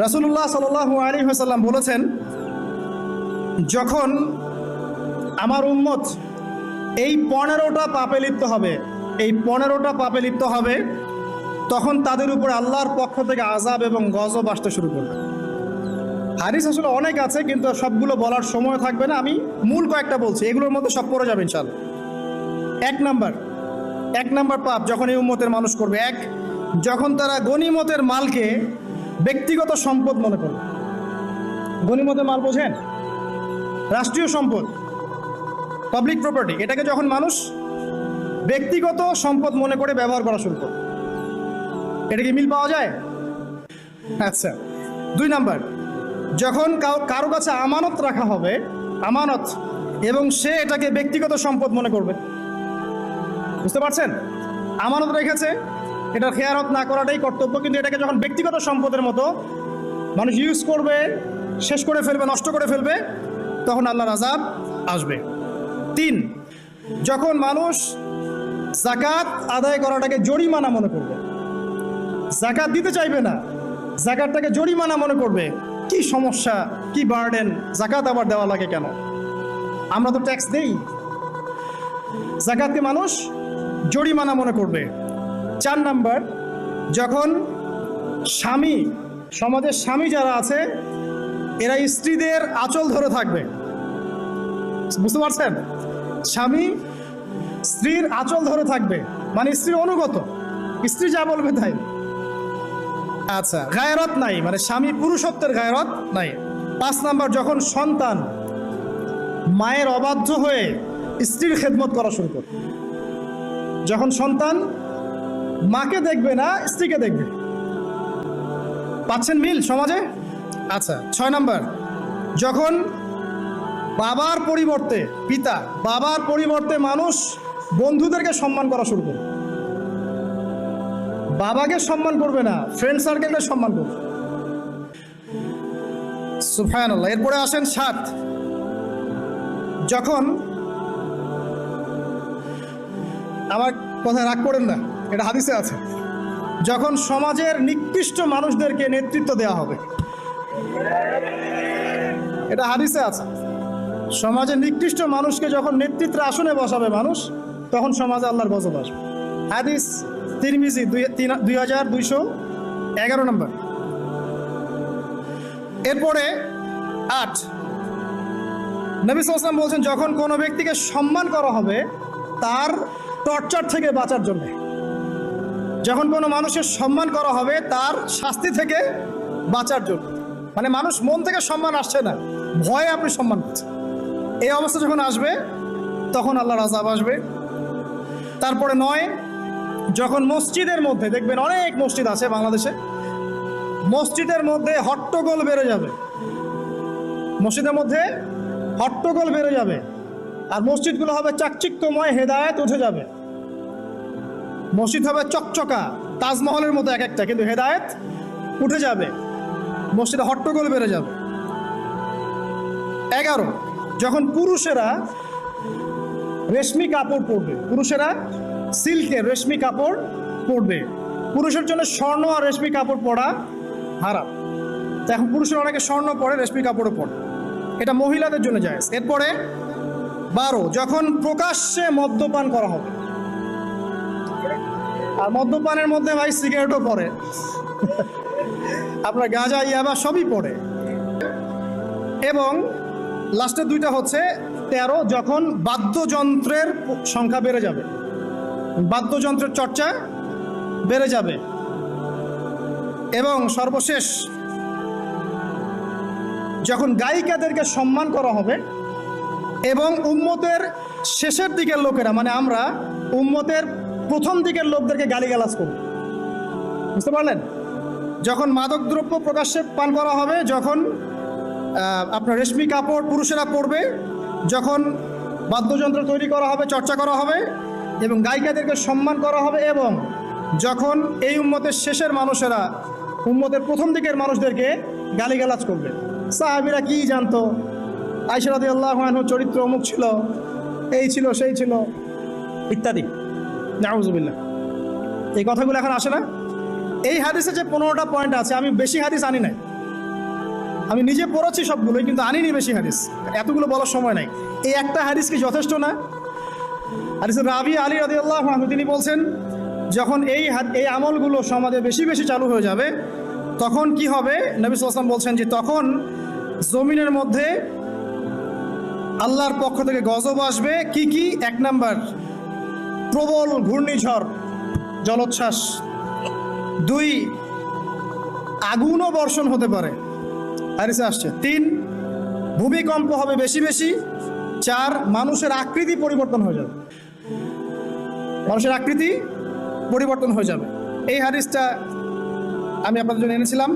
রাসূলুল্লাহ সাল্লাল্লাহু আলাইহি ওয়াসাল্লাম বলেছেন, যখন আমার উম্মত এই 15টা পাপে লিপ্ত হবে, এই 15টা পাপে লিপ্ত হবে, তখন তাদের উপর আল্লাহর পক্ষ থেকে আযাব এবং গজব আসতে শুরু করবে। হাদিস আসলে অনেক আছে, কিন্তু সবগুলো বলার সময় থাকবে না। আমি মূল কয়েকটা বলছি, এগুলোর মধ্যে সব পড়ে যাবে ইনশাআল্লাহ। এক নাম্বার পাপ যখন এই উম্মতের মানুষ করবে, যখন তারা গনিমতের মালকে ব্যক্তিগত সম্পদ মনে করবে। গনিমতের মাল বোঝেন? রাষ্ট্রীয় সম্পদ, পাবলিক প্রপার্টি, এটাকে যখন মানুষ ব্যক্তিগত সম্পদ মনে করে ব্যবহার করা শুরু করবে। এটা কি মিল পাওয়া যায়? আচ্ছা। 2 নাম্বার, যখন কারো কাছে আমানত রাখা হবে, আমানত, এবং সে এটাকে ব্যক্তিগত সম্পদ মনে করবে। বুঝতে পারছেন? আমানত রেখেছে, এটা খেয়ানত না করাটাই কর্তব্য, কিন্তু এটাকে যখন ব্যক্তিগত সম্পদের মতো মানুষ ইউজ করবে, শেষ করে ফেলবে, নষ্ট করে ফেলবে, তখন আল্লাহর আযাব আসবে। 3, যখন মানুষ যাকাত আদায় করাটাকে জরিমানা মনে করবে, যাকাত দিতে চাইবে না, যাকাতটাকে জরিমানা মনে করবে। কি সমস্যা, কি বার্ডেন, যাকাত আবার দেওয়া লাগে কেন? আমরা তো ট্যাক্স দেই। যাকাতকে মানুষ জরিমানা মনে করবে। 4 নাম্বার, যখন স্বামী, সমাজের স্বামী যারা আছে, এরা স্ত্রীদের আঁচল ধরে থাকবে। বুঝতে পারছেন? স্বামী স্ত্রীর আঁচল ধরে থাকবে, মানে স্ত্রীর অনুগত, স্ত্রী যা বলবে তাই। আচ্ছা, গায়রত নাই, মানে স্বামী পুরুষত্বের গায়রত নাই। 5 নাম্বার, যখন সন্তান মায়ের অবাধ্য হয়ে স্ত্রীর খেদমত করা শুরু করবে। যখন সন্তান মাকে দেখবে না, স্ত্রীকে দেখবে। পাচ্ছেন মিল সমাজে? আচ্ছা। 6 নাম্বার, যখন বাবার পরিবর্তে, পিতা, বাবার পরিবর্তে মানুষ বন্ধুদেরকে সম্মান করা শুরু করবে। বাবাকে সম্মান করবে না, ফ্রেন্ড সার্কেলকে সম্মান করবে। সুবহানাল্লাহ। এরপরে আসেন 7, যখন, আমার কথা রাগ করেন না, এটা হাদিসে আছে, যখন সমাজের নিকৃষ্ট মানুষদেরকে নেতৃত্ব দেওয়া হবে। এটা হাদিসে আছে। সমাজের নিকৃষ্ট মানুষকে যখন নেতৃত্বের আসনে বসাবে মানুষ, তখন সমাজে আল্লাহর গজব আসবে। হাদিস তিরমিজি 2211 নম্বর। এরপরে 8, নবী সাল্লাল্লাহু আলাইহি ওয়াসাল্লাম বলছেন, যখন কোনো ব্যক্তিকে সম্মান করা হবে তার টর্চার থেকে বাঁচার জন্য। যখন কোনো মানুষের সম্মান করা হবে তার শাস্তি থেকে বাঁচার জন্য, মানে মানুষ মন থেকে সম্মান আসছে না, ভয়ে আপনি সম্মান করছেন। এই অবস্থা যখন আসবে, তখন আল্লাহর আযাব আসবে। তারপরে 9, যখন মসজিদের মধ্যে, দেখবেন অনেক মসজিদ আছে বাংলাদেশে, মসজিদের মধ্যে হট্টগোল বেড়ে যাবে। মসজিদের মধ্যে হট্টগোল বেড়ে যাবে, আর মসজিদগুলো হবে চাকচিক্যময়, হেদায়েত উঠে যাবে। মসজিদ হবে চকচকা, তাজমহলের মতো এক একটা, কিন্তু হেদায়েত উঠে যাবে, মসজিদে হট্টগোল বেড়ে যাবে। 11, যখন পুরুষেরা রেশমি কাপড় পরবে, পুরুষেরা সিল্কের রেশমি কাপড় পরবে। পুরুষের জন্য স্বর্ণ আর রেশমি কাপড় পরা হারাম। এখন পুরুষের অনেকে স্বর্ণ পরে, রেশমি কাপড়ও পরে, এটা মহিলাদের জন্য জায়েজ। এরপরে 12, যখন প্রকাশ্যে মদ্যপান করা হবে, আর মদ্যপানের মধ্যে ভাই সিগারেটও পড়ে, আপনার গাঁজা, ইয়াবা সবই পড়ে। এবং লাস্টের 2টা হচ্ছে 13, যখন বাদ্যযন্ত্রের সংখ্যা বেড়ে যাবে, বাদ্যযন্ত্রের চর্চা বেড়ে যাবে। এবং সর্বশেষ, যখন গায়িকাদেরকে সম্মান করা হবে এবং উম্মতের শেষের দিকের লোকেরা, মানে আমরা উম্মতের প্রথম দিকের লোকদেরকে গালিগালাজ করব। বুঝতে পারলেন? যখন মাদকদ্রব্য প্রকাশ্যে পান করা হবে, যখন আপনার রেশমি কাপড় পুরুষেরা পরবে, যখন বাদ্যযন্ত্র তৈরি করা হবে, চর্চা করা হবে, এবং গায়িকাদেরকে সম্মান করা হবে, এবং যখন এই উম্মতের শেষের মানুষেরা উম্মতের প্রথম দিকের মানুষদেরকে গালিগালাজ করবে। সাহাবীরা কি জানতো? আয়েশা রাদিয়াল্লাহু আনহার চরিত্র অমুক ছিল, এই ছিল, সেই ছিল, ইত্যাদি। নাউযুবিল্লাহ। এই কথাগুলো এখন আসে না। এই হাদিসে যে 15টা পয়েন্ট আছে, আমি বেশি হাদিস আনি নাই, আমি নিজে পড়েছি সবগুলোই, কিন্তু আনিনি বেশি হাদিস, এতগুলো বলার সময় নাই। এই একটা হাদিস কি যথেষ্ট না? হাদিসের রাবি আলী রাদিয়াল্লাহু আনহু তিনি বলছেন, যখন এই আমলগুলো সমাজে বেশি বেশি চালু হয়ে যাবে, তখন কি হবে? নবী সাল্লাল্লাহু আলাইহি ওয়াসাল্লাম বলছেন যে তখন জমিনের মধ্যে আল্লাহর পক্ষ থেকে গজব আসবে। কি কি? 1 নাম্বার, প্রবল ঘূর্ণিঝড়, জলোচ্ছ্বাস। 2, আগুনও বর্ষণ হতে পারে, হাদিসে আসছে। 3, ভূমিকম্প হবে বেশি বেশি। 4, মানুষের আকৃতি পরিবর্তন হয়ে যাবে, মানুষের আকৃতি পরিবর্তন হয়ে যাবে। এই হাদিসটা আমি আপনাদের জন্য এনেছিলাম।